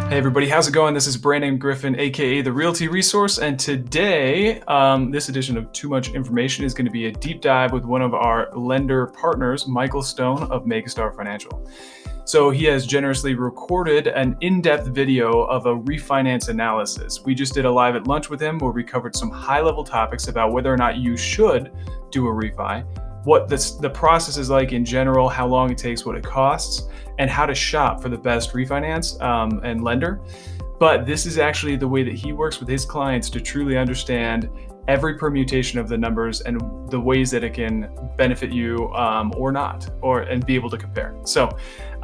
Hey everybody, how's it going? This is Brandon Griffin, aka the Realty Resource, and today, this edition of Too Much Information is going to be a deep dive with one of our lender partners, Michael Stone of MegaStar Financial. So he has generously recorded an in-depth video of a refinance analysis. We just did a live at lunch with him where we covered some high-level topics about whether or not you should do a refi, what the process is like in general, how long it takes, what it costs, and how to shop for the best refinance and lender. But this is actually the way that he works with his clients to truly understand every permutation of the numbers and the ways that it can benefit you or not, and be able to compare. So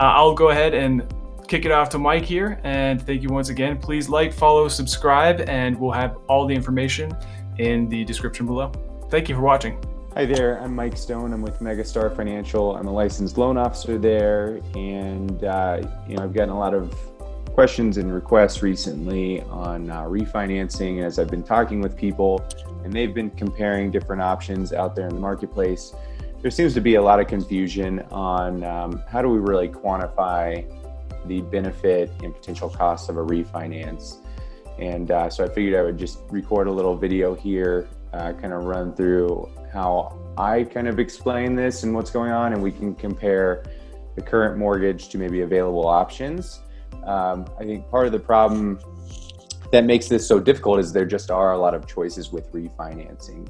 I'll go ahead and kick it off to Mike here. And thank you once again. Please like, follow, subscribe, and we'll have all the information in the description below. Thank you for watching. Hi there, I'm Mike Stone. I'm with MegaStar Financial. I'm a licensed loan officer there, and I've gotten a lot of questions and requests recently on refinancing. As I've been talking with people, and they've been comparing different options out there in the marketplace, there seems to be a lot of confusion on how do we really quantify the benefit and potential costs of a refinance. And so I figured I would just record a little video here, kind of run through how I kind of explain this and what's going on, and we can compare the current mortgage to maybe available options. I think part of the problem that makes this so difficult is there just are a lot of choices with refinancing,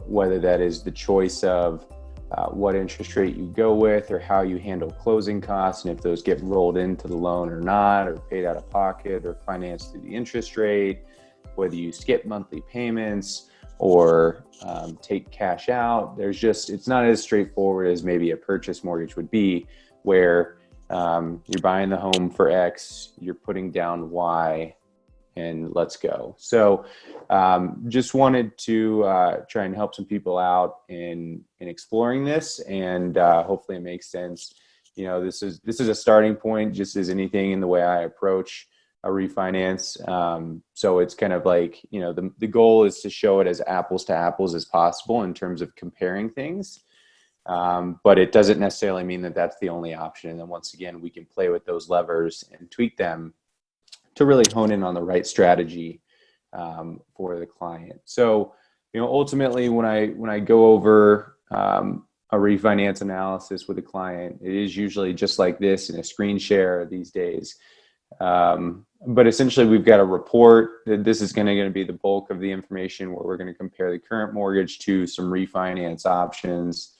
whether that is the choice of what interest rate you go with, or how you handle closing costs, and if those get rolled into the loan or not, or paid out of pocket, or financed through the interest rate, whether you skip monthly payments or take cash out. It's not as straightforward as maybe a purchase mortgage would be, where you're buying the home for X, you're putting down Y, and let's go. So just wanted to try and help some people out in exploring this, and hopefully it makes sense. This is a starting point, just as anything in the way I approach a refinance. So it's kind of like, the goal is to show it as apples to apples as possible in terms of comparing things. But it doesn't necessarily mean that that's the only option. And then once again, we can play with those levers and tweak them to really hone in on the right strategy for the client. So, ultimately, when I go over a refinance analysis with a client, it is usually just like this in a screen share these days. But essentially, we've got a report that this is going to be the bulk of the information, where we're going to compare the current mortgage to some refinance options.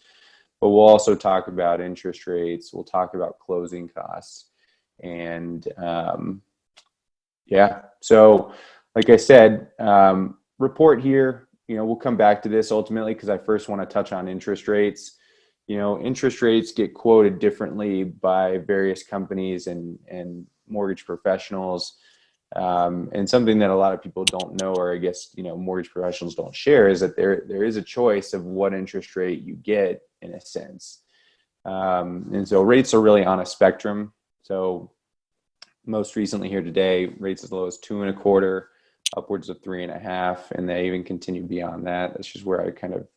But we'll also talk about interest rates. We'll talk about closing costs. And so like I said, report here, we'll come back to this ultimately, because I first want to touch on interest rates. Interest rates get quoted differently by various companies and mortgage professionals. And something that a lot of people don't know, or I guess, mortgage professionals don't share, is that there is a choice of what interest rate you get, in a sense. And so rates are really on a spectrum. So most recently here today, rates as low as 2.25, upwards of 3.5, and they even continue beyond that. That's just where I kind of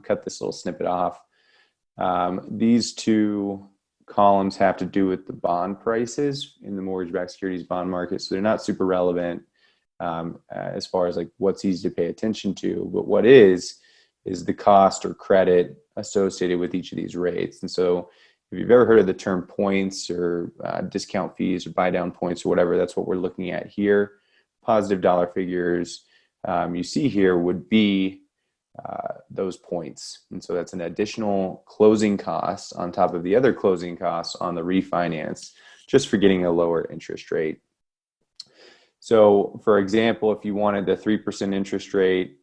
cut this little snippet off. These two columns have to do with the bond prices in the mortgage-backed securities bond market. So they're not super relevant as far as like what's easy to pay attention to, but what is the cost or credit associated with each of these rates. And so if you've ever heard of the term points, or discount fees, or buy down points, or whatever, that's what we're looking at here. Positive dollar figures you see here would be those points. And so that's an additional closing cost on top of the other closing costs on the refinance, just for getting a lower interest rate. So for example, if you wanted the 3% interest rate,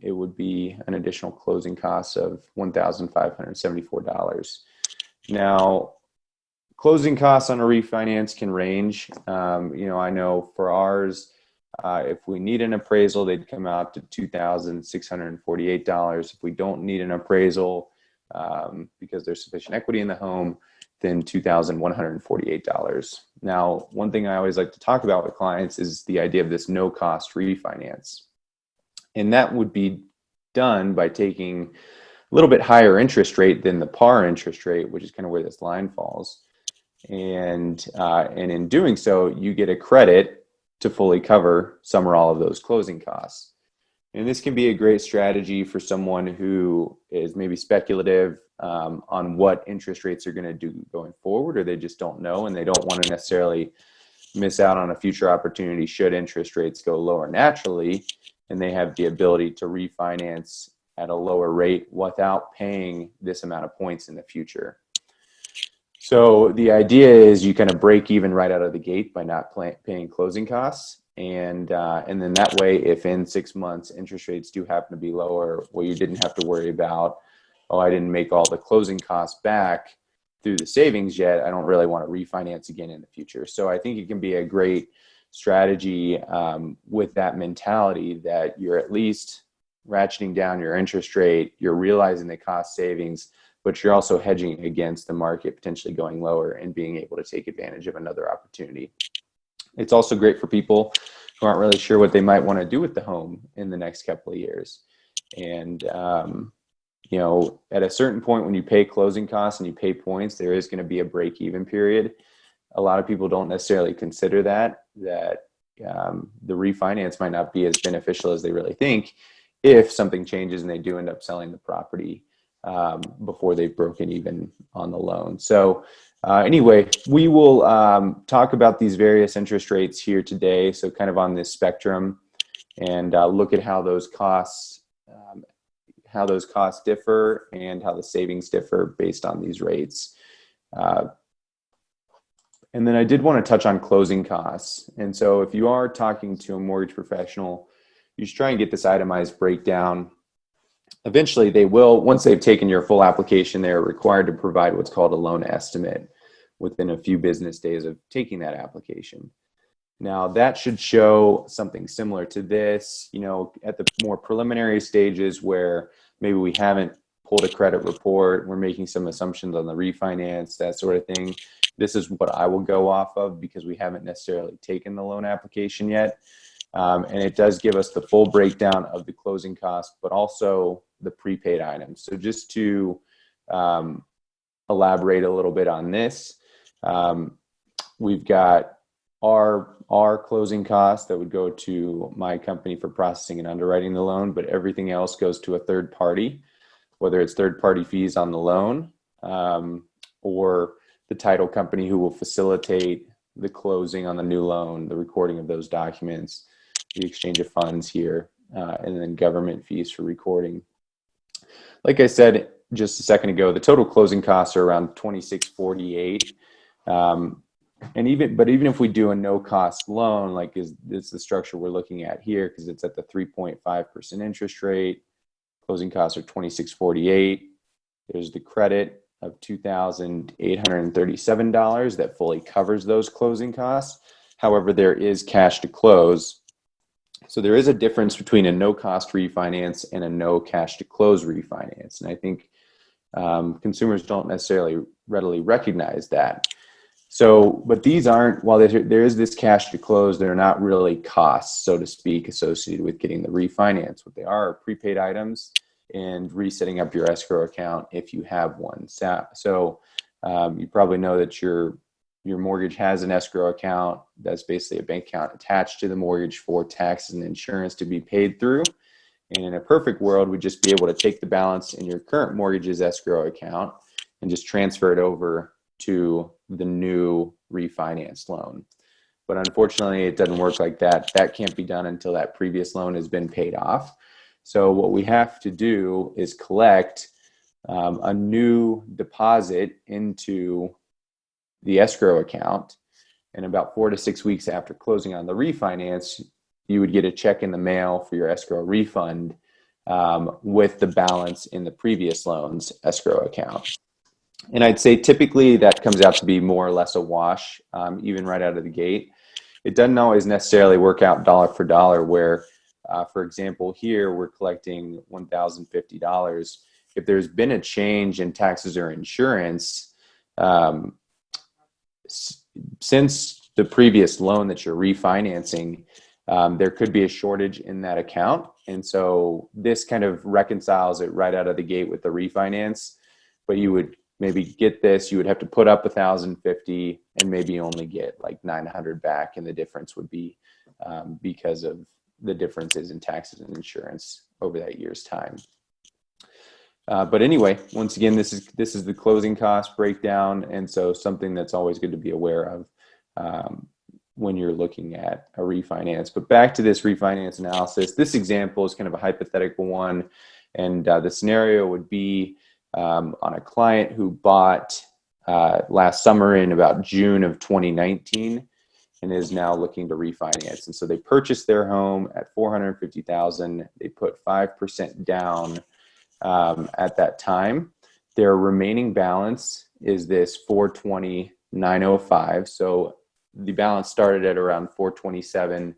it would be an additional closing cost of $1,574. Now, closing costs on a refinance can range. I know for ours, if we need an appraisal, they'd come out to $2,648. If we don't need an appraisal because there's sufficient equity in the home, then $2,148. Now, one thing I always like to talk about with clients is the idea of this no-cost refinance. And that would be done by taking a little bit higher interest rate than the par interest rate, which is kind of where this line falls. and in doing so, you get a credit to fully cover some or all of those closing costs. And this can be a great strategy for someone who is maybe speculative on what interest rates are going to do going forward, or they just don't know and they don't want to necessarily miss out on a future opportunity should interest rates go lower naturally, and they have the ability to refinance at a lower rate without paying this amount of points in the future. So the idea is you kind of break even right out of the gate by not paying closing costs. And then that way, if in 6 months interest rates do happen to be lower, well, you didn't have to worry about, oh, I didn't make all the closing costs back through the savings yet. I don't really want to refinance again in the future. So I think it can be a great strategy with that mentality that you're at least ratcheting down your interest rate, you're realizing the cost savings, but you're also hedging against the market potentially going lower and being able to take advantage of another opportunity. It's also great for people who aren't really sure what they might want to do with the home in the next couple of years. And, at a certain point when you pay closing costs and you pay points, there is going to be a break-even period. A lot of people don't necessarily consider that the refinance might not be as beneficial as they really think if something changes and they do end up selling the property before they've broken even on the loan. So anyway, we will talk about these various interest rates here today. So kind of on this spectrum, and look at how those costs differ and how the savings differ based on these rates. And then I did want to touch on closing costs. And so if you are talking to a mortgage professional, you should try and get this itemized breakdown. Eventually they will, once they've taken your full application, they're required to provide what's called a loan estimate within a few business days of taking that application. Now that should show something similar to this, at the more preliminary stages where maybe we haven't pulled a credit report, we're making some assumptions on the refinance, that sort of thing. This is what I will go off of because we haven't necessarily taken the loan application yet. And it does give us the full breakdown of the closing costs, but also the prepaid items. So just to elaborate a little bit on this, we've got our closing costs that would go to my company for processing and underwriting the loan, but everything else goes to a third party, whether it's third party fees on the loan or the title company who will facilitate the closing on the new loan, the recording of those documents, the exchange of funds here, and then government fees for recording. Like I said just a second ago, the total closing costs are around $26.48. And even if we do a no-cost loan, like is the structure we're looking at here, because it's at the 3.5% interest rate, closing costs are $26.48. There's the credit of $2,837 that fully covers those closing costs. However, there is cash to close. So there is a difference between a no-cost refinance and a no cash to close refinance. And I think consumers don't necessarily readily recognize that. So, but these aren't, while there is this cash to close, they're not really costs, so to speak, associated with getting the refinance. What they are prepaid items and resetting up your escrow account if you have one. So you probably know that your mortgage has an escrow account. That's basically a bank account attached to the mortgage for taxes and insurance to be paid through. And in a perfect world, we'd just be able to take the balance in your current mortgage's escrow account and just transfer it over to the new refinance loan. But unfortunately, it doesn't work like that. That can't be done until that previous loan has been paid off. So what we have to do is collect a new deposit into the escrow account. And about 4 to 6 weeks after closing on the refinance, you would get a check in the mail for your escrow refund with the balance in the previous loan's escrow account. And I'd say typically that comes out to be more or less a wash, even right out of the gate. It doesn't always necessarily work out dollar for dollar where, for example, here we're collecting $1,050. If there's been a change in taxes or insurance since the previous loan that you're refinancing, there could be a shortage in that account. And so this kind of reconciles it right out of the gate with the refinance. But you would maybe get this, you would have to put up 1,050 and maybe only get like 900 back. And the difference would be because of the differences in taxes and insurance over that year's time. But anyway, once again, this is the closing cost breakdown. And so something that's always good to be aware of when you're looking at a refinance. But back to this refinance analysis, this example is kind of a hypothetical one. And the scenario would be on a client who bought last summer in about June of 2019 and is now looking to refinance. And so they purchased their home at $450,000. They put 5% down at that time. Their remaining balance is this $420,905. So the balance started at around $427,000.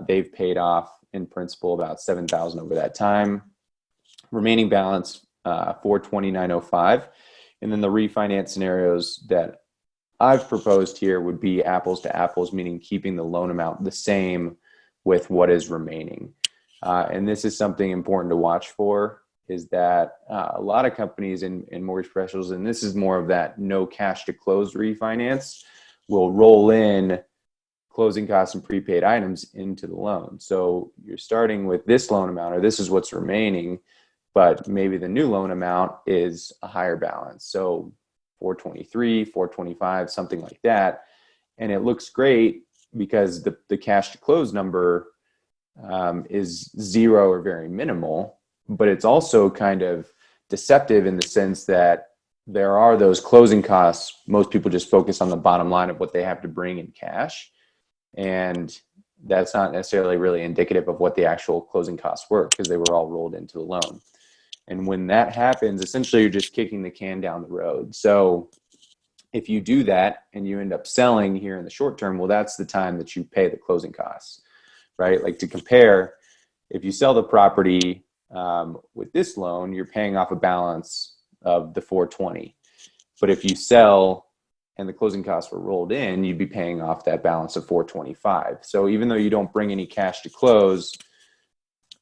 They've paid off in principal about $7,000 over that time. Remaining balance $420,905. And then the refinance scenarios that I've proposed here would be apples to apples, meaning keeping the loan amount the same with what is remaining. And this is something important to watch for, is that a lot of companies in mortgage professionals, and this is more of that no cash to close refinance, will roll in closing costs and prepaid items into the loan. So you're starting with this loan amount, or this is what's remaining, but maybe the new loan amount is a higher balance. So 423, 425, something like that. And it looks great because the cash to close number is zero or very minimal, but it's also kind of deceptive in the sense that there are those closing costs. Most people just focus on the bottom line of what they have to bring in cash. And that's not necessarily really indicative of what the actual closing costs were, because they were all rolled into the loan. And when that happens, essentially you're just kicking the can down the road. So if you do that and you end up selling here in the short term, well, that's the time that you pay the closing costs, right? Like, to compare, if you sell the property with this loan, you're paying off a balance of the 420. But if you sell and the closing costs were rolled in, you'd be paying off that balance of 425. So even though you don't bring any cash to close,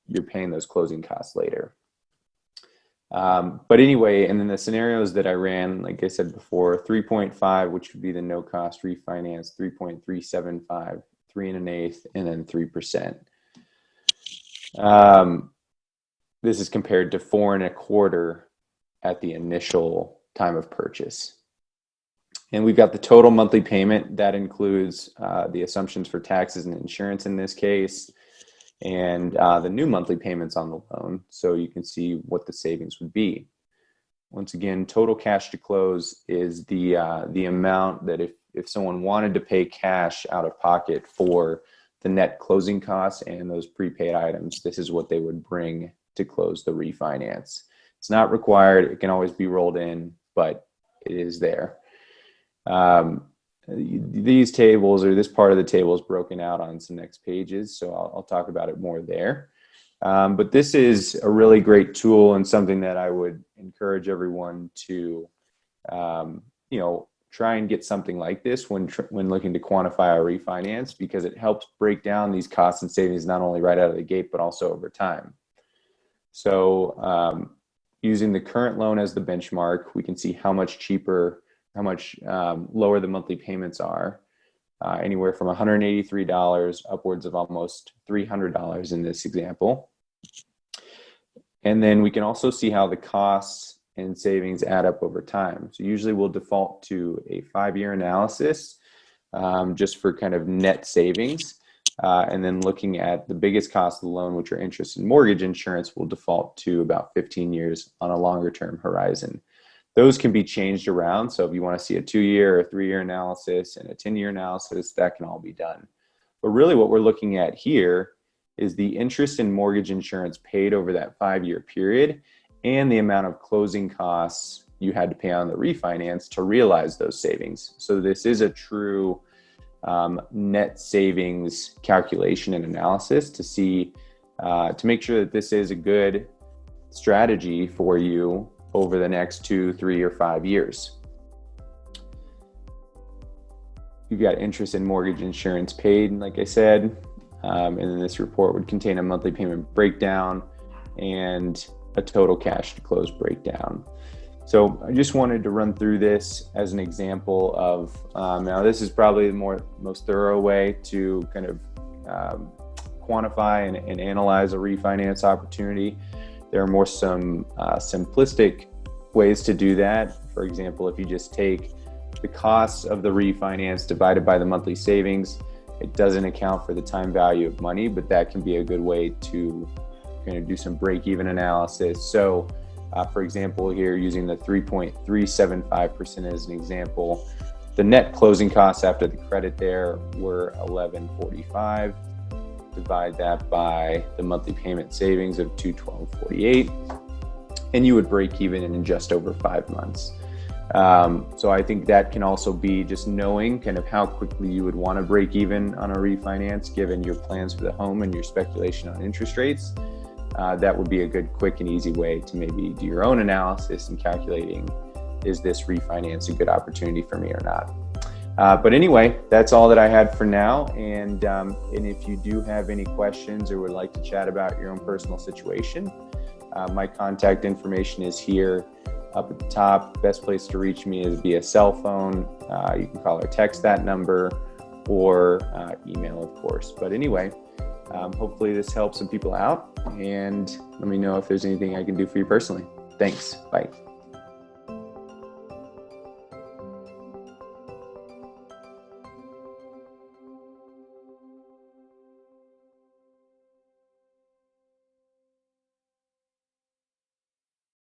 you're paying those closing costs later. But anyway, and then the scenarios that I ran, like I said before, 3.5, which would be the no cost refinance, 3.375, 3 1/8, and then 3%. This is compared to 4 1/4 at the initial time of purchase. And we've got the total monthly payment that includes the assumptions for taxes and insurance in this case, and the new monthly payments on the loan, so you can see what the savings would be. Once again, total cash to close is the amount that if someone wanted to pay cash out of pocket for the net closing costs and those prepaid items, this is what they would bring to close the refinance. It's not required. It can always be rolled in, but it is there. These tables, or this part of the table, is broken out on some next pages, so I'll talk about it more there. But this is a really great tool and something that I would encourage everyone to, try and get something like this when looking to quantify a refinance, because it helps break down these costs and savings not only right out of the gate, but also over time. So using the current loan as the benchmark, we can see how much cheaper, how much lower the monthly payments are, anywhere from $183 upwards of almost $300 in this example. And then we can also see how the costs and savings add up over time. So usually we'll default to a 5-year analysis just for kind of net savings. And then looking at the biggest cost of the loan, which are interest and mortgage insurance, we'll default to about 15 years on a longer term horizon. Those can be changed around. So if you want to see a 2-year or 3-year analysis and a 10-year analysis, that can all be done. But really what we're looking at here is the interest and mortgage insurance paid over that 5-year period and the amount of closing costs you had to pay on the refinance to realize those savings. So this is a true net savings calculation and analysis to see, to make sure that this is a good strategy for you over the next 2, 3, or 5 years. You've got interest and mortgage insurance paid, like I said, and then this report would contain a monthly payment breakdown and a total cash to close breakdown. So I just wanted to run through this as an example of, now this is probably the most thorough way to kind of quantify and analyze a refinance opportunity. There are more some simplistic ways to do that. For example, if you just take the costs of the refinance divided by the monthly savings, it doesn't account for the time value of money, but that can be a good way to kind of do some break-even analysis. So for example, here using the 3.375% as an example, the net closing costs after the credit there were $11.45. Divide that by the monthly payment savings of $212.48, and you would break even in just over 5 months. So I think that can also be just knowing kind of how quickly you would want to break even on a refinance given your plans for the home and your speculation on interest rates. That would be a good, quick and easy way to maybe do your own analysis and calculating, is this refinance a good opportunity for me or not? But anyway, that's all that I had for now. And if you do have any questions or would like to chat about your own personal situation, my contact information is here up at the top. Best place to reach me is via cell phone. You can call or text that number, or email, of course. But anyway, hopefully this helps some people out, and let me know if there's anything I can do for you personally. Thanks. Bye.